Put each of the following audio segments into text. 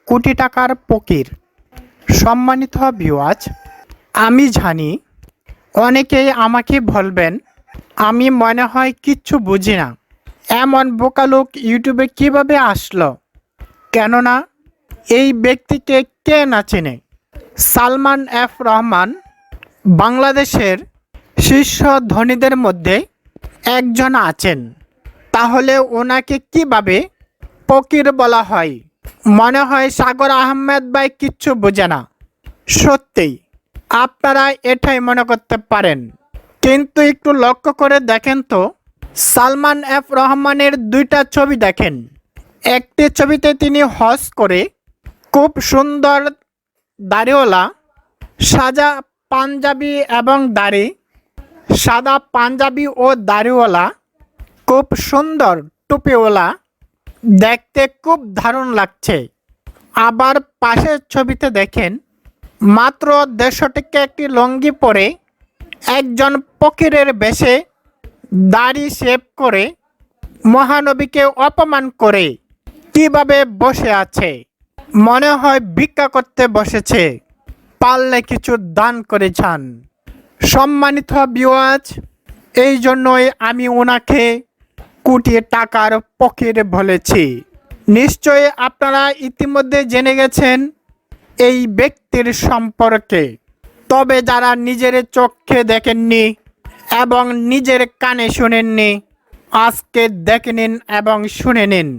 কোটি টাকার ফকির। সম্মানিত ভিউয়ার্স, আমি জানি অনেকেই আমাকে বলবেন আমি মনে হয় কিচ্ছু বুঝি না। এমন বোকা লোক ইউটিউবে কিভাবে আসলো? কেননা এই ব্যক্তিকে কে না চেনে? সালমান এফ রহমান বাংলাদেশের শীর্ষ ধনীদের মধ্যে একজন আছেন। তাহলে ওনাকে কিভাবে ফকির বলা হয়? মনে হয় সাগর আহমেদ ভাই কিচ্ছু বোঝে না। সত্যিই আপনারা এটাই মনে করতে পারেন, কিন্তু একটু লক্ষ্য করে দেখেন তো, সালমান এফ রহমানের দুইটা ছবি দেখেন। একটি ছবিতে তিনি হজ করে খুব সুন্দর দাড়িওয়ালা, সাদা পাঞ্জাবি এবং দাড়ি, সাদা পাঞ্জাবি ও দাড়িওয়ালা, খুব সুন্দর টুপিওয়ালা, দেখতে খুব দারুণ লাগছে। আবার পাশের ছবিতে দেখেন মাত্র 150 টাকা একটি লুঙ্গি পরে একজন ফকিরের বেশে দাড়ি শেভ করে মহানবীকে অপমান করে কিভাবে বসে আছে। মনে হয় ভিক্ষা করতে বসেছে, পারলে কিছু দান করে যান। সম্মানিত ভিউয়ার্স, এই জন্যই আমি ওনাকে কোটি টাকার ফকির বলেছি। নিশ্চয়ই আপনারা ইতিমধ্যে জেনে গেছেন এই ব্যক্তির সম্পর্কে। তবে যারা নিজের চোখে দেখেননি এবং নিজের কানে শুনেননি, আজকে দেখে নিন এবং শুনে নিন।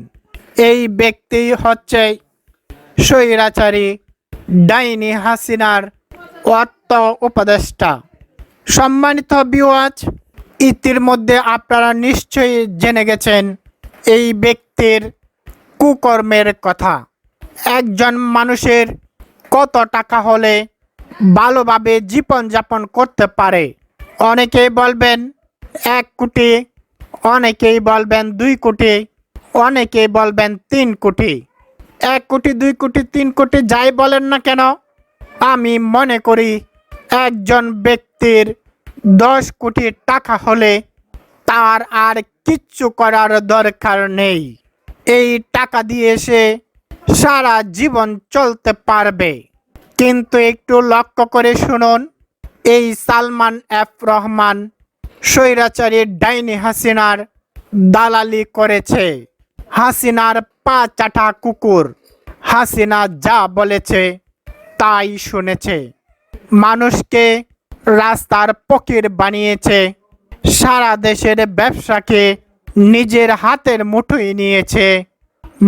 এই ব্যক্তি হচ্ছে স্বৈরাচারী ডাইনি হাসিনার অর্থ উপদেষ্টা। সম্মানিত ভিউয়ার্স, ইতিমধ্যে আপনারা নিশ্চয়ই জেনে গেছেন এই ব্যক্তির কুকর্মের কথা। একজন মানুষের কত টাকা হলে ভালোভাবে জীবনযাপন করতে পারে? অনেকেই বলবেন 1 কোটি, অনেকেই বলবেন 2 কোটি, অনেকেই বলবেন 3 কোটি। 1 কোটি, 2 কোটি, 3 কোটি যাই বলেন না কেন, আমি মনে করি একজন ব্যক্তির 10 কোটি টাকা হলে তার আর কিচ্ছু করার দরকার নেই। এই টাকা দিয়ে সে সারা জীবন চলতে পারবে। কিন্তু একটু লক্ষ্য করে শুনুন, এই সালমান এফ রহমান স্বৈরাচারী ডাইনি হাসিনার দালালি করেছে। হাসিনার পা চাটা কুকুর। হাসিনা যা বলেছে তাই শুনেছে। মানুষকে রাস্তার ফকির বানিয়েছে, সারা দেশের ব্যবসাকে নিজের হাতের মুঠোয় নিয়েছে,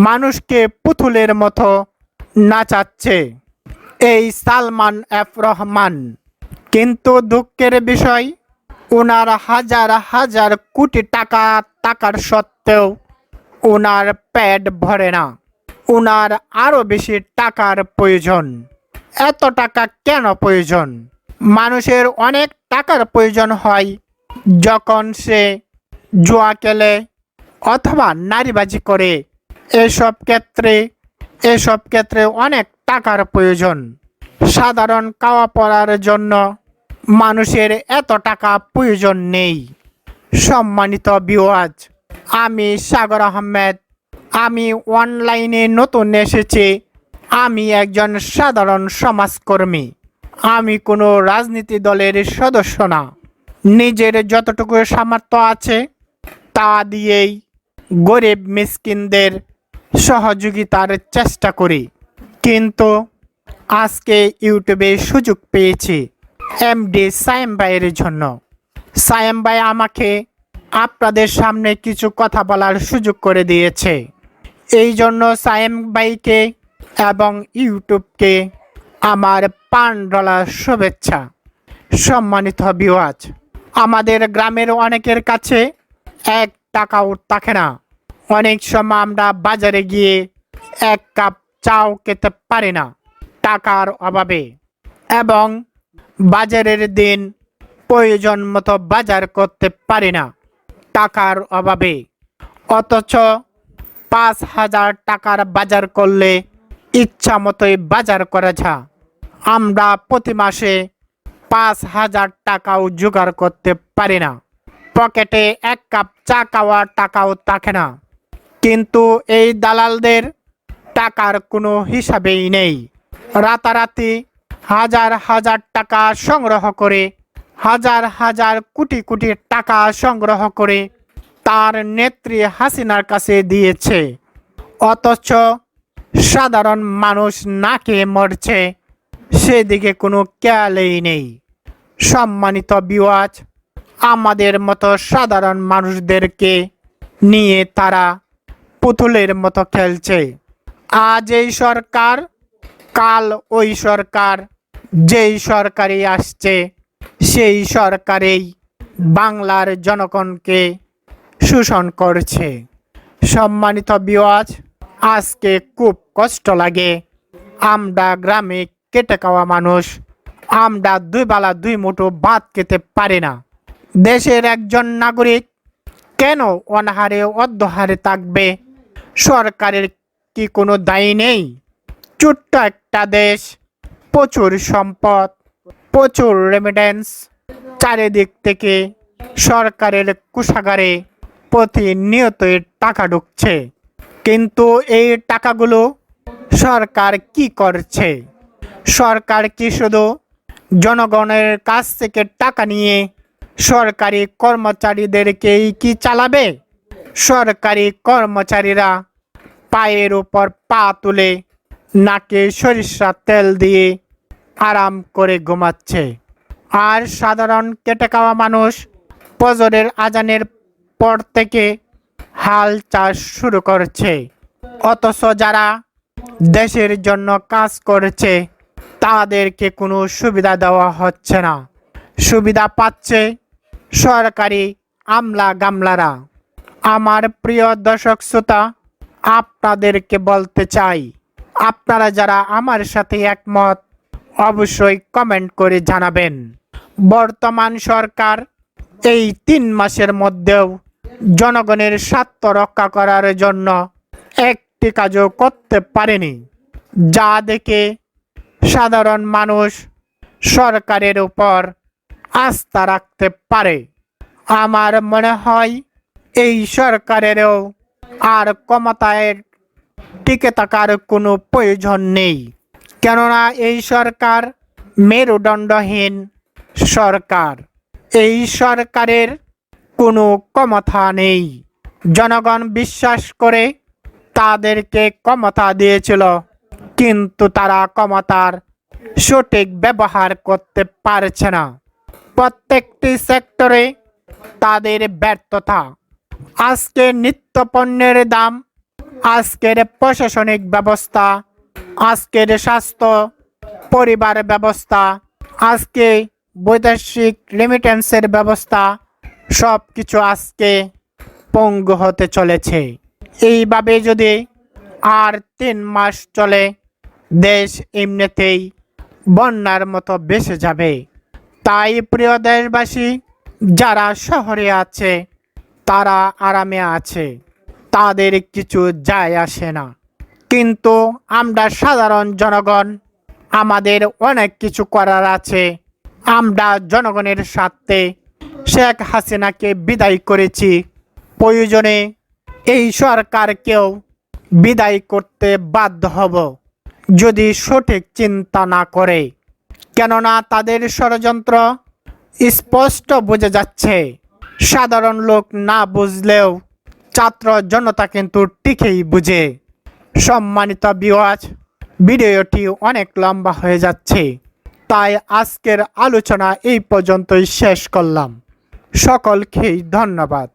মানুষকে পুতুলের মতো নাচাচ্ছে এই সালমান এফ রহমান। কিন্তু দুঃখের বিষয়, ওনার হাজার হাজার কোটি টাকা টাকার সত্ত্বেও ওনার পেট ভরে না। ওনার আরও বেশি টাকার প্রয়োজন। এত টাকা কেন প্রয়োজন? মানুষের অনেক টাকার প্রয়োজন হয় যখন সে জুয়া খেলে অথবা নারীবাজি করে। এসব ক্ষেত্রে অনেক টাকার প্রয়োজন। সাধারণ খাওয়া পড়ার জন্য মানুষের এত টাকা প্রয়োজন নেই। সম্মানিত ভিউয়ার্স, আমি সাগর আহমেদ। আমি অনলাইনে নতুন এসেছি। আমি একজন সাধারণ সমাজকর্মী। আমি কোনো রাজনীতি দলের সদস্য না। নিজের যতটুকু সামর্থ্য আছে তা দিয়েই গরিব মিসকিনদের সহযোগিতার চেষ্টা করি। কিন্তু আজকে ইউটিউবে সুযোগ পেয়েছি এমডি সায়েম ভাইয়ের জন্য। সায়েম ভাই আমাকে আপনাদের সামনে কিছু কথা বলার সুযোগ করে দিয়েছে। এই জন্য সায়েম ভাইকে এবং ইউটিউবকে আমার $5 শুভেচ্ছা। সম্মানিত ভিউয়ার্স, আমাদের গ্রামের অনেকের কাছে 1 টাকাও থাকে না। অনেক সময় আমরা বাজারে গিয়ে 1 কাপ চাও খেতে পারি না টাকার অভাবে, এবং বাজারের দিন প্রয়োজন মতো বাজার করতে পারি না টাকার অভাবে। অথচ 5,000 টাকার বাজার করলে ইচ্ছা মতোই বাজার করা যায়। আমরা প্রতি মাসে 5,000 টাকাও জোগাড় করতে পারি না। পকেটে 1 কাপ চা খাওয়ার টাকাও থাকে না। কিন্তু এই দালালদের টাকার কোনো হিসাবেই নেই। রাতারাতি হাজার হাজার টাকা সংগ্রহ করে, হাজার হাজার কোটি কোটি টাকা সংগ্রহ করে তার নেত্রী হাসিনার কাছে দিয়েছে, অথচ সাধারণ মানুষ না খেয়ে মরছে, সেদিকে কোনো খেয়ালই নেই। সম্মানিত ভিউয়ার্স, আমাদের মতো সাধারণ মানুষদেরকে নিয়ে তারা পুতুলের মতো খেলছে। আজ এই সরকার, কাল ওই সরকার, যেই সরকারই আসছে সেই সরকারেই বাংলার জনগণকে শোষণ করছে। সম্মানিত ভিউয়ার্স, আজকে খুব কষ্ট লাগে। আমরা গ্রামে খেটে খাওয়া মানুষ, আমরা দুই বেলা দুই মুঠো ভাত খেতে পারি না। দেশের একজন নাগরিক কেন অনাহারে অর্ধহারে থাকবে? সরকারের কি কোনো দায়ী নেই? ছোট্ট একটা দেশ, প্রচুর সম্পদ, প্রচুর রেমিটেন্স, চারিদিক থেকে সরকারের কোষাগারে প্রতিনিয়তই টাকা ঢুকছে, কিন্তু এই টাকাগুলো সরকার কি করছে? সরকার কি শুধু জনগণের কাছ থেকে টাকা নিয়ে সরকারি কর্মচারীদেরকেই কি চালাবে? সরকারি কর্মচারীরা পায়ের উপর পা তুলে নাকে সরিষার তেল দিয়ে আরাম করে ঘুমাচ্ছে, আর সাধারণ খেটে খাওয়া মানুষ ফজরের আজানের পর থেকে হাল চাষ শুরু করছে। অথচ যারা দেশের জন্য কাজ করছে তাদেরকে কোনো সুবিধা দেওয়া হচ্ছে না। সুবিধা পাচ্ছে সরকারি আমলা গামলারা। আমার প্রিয় দর্শক শ্রোতা, আপনাদেরকে বলতে চাই, আপনারা যারা আমার সাথে একমত অবশ্যই কমেন্ট করে জানাবেন। বর্তমান সরকার এই 3 মাসের মধ্যেও জনগণের স্বার্থ রক্ষা করার জন্য একটি কাজও করতে পারেনি, যা দেখে সাধারণ মানুষ সরকারের উপর আস্থা রাখতে পারে। আমার মনে হয় এই সরকারেরও আর ক্ষমতায় টিকে থাকার কোনো প্রয়োজন নেই, কেননা এই সরকার মেরুদণ্ডহীন সরকার। এই সরকারের কোনো ক্ষমতা নেই। জনগণ বিশ্বাস করে তাদেরকে ক্ষমতা দিয়েছিল, কিন্তু তারা ক্ষমতার সঠিক ব্যবহার করতে পারছে না। প্রত্যেকটি সেক্টরে তাদের ব্যর্থতা। আজকে নিত্য পণ্যের দাম, আজকের প্রশাসনিক ব্যবস্থা, আজকের স্বাস্থ্য পরিবার ব্যবস্থা, আজকে বৈদেশিক রেমিটেন্সের ব্যবস্থা, সব কিছু আজকে পঙ্গু হতে চলেছে। এইভাবে যদি আর 3 মাস চলে, দেশ এমনিতেই বন্যার মতো ভেসে যাবে। তাই প্রিয় দেশবাসী, যারা শহরে আছে তারা আরামে আছে, তাদের কিছু যায় আসে না, কিন্তু আমরা সাধারণ জনগণ, আমাদের অনেক কিছু করার আছে। আমরা জনগণের স্বার্থে শেখ হাসিনাকে বিদায় করেছি, প্রয়োজনে এই সরকারকেও বিদায় করতে বাধ্য হব যদি সঠিক চিন্তা না করে, কেননা তাদের ষড়যন্ত্র স্পষ্ট বোঝা যাচ্ছে। সাধারণ লোক না বুঝলেও ছাত্র জনতা কিন্তু ঠিকই বুঝে। সম্মানিত ভিউয়ার্স, ভিডিওটি অনেক লম্বা হয়ে যাচ্ছে, তাই আজকের আলোচনা এই পর্যন্তই শেষ করলাম। সকলকেই ধন্যবাদ।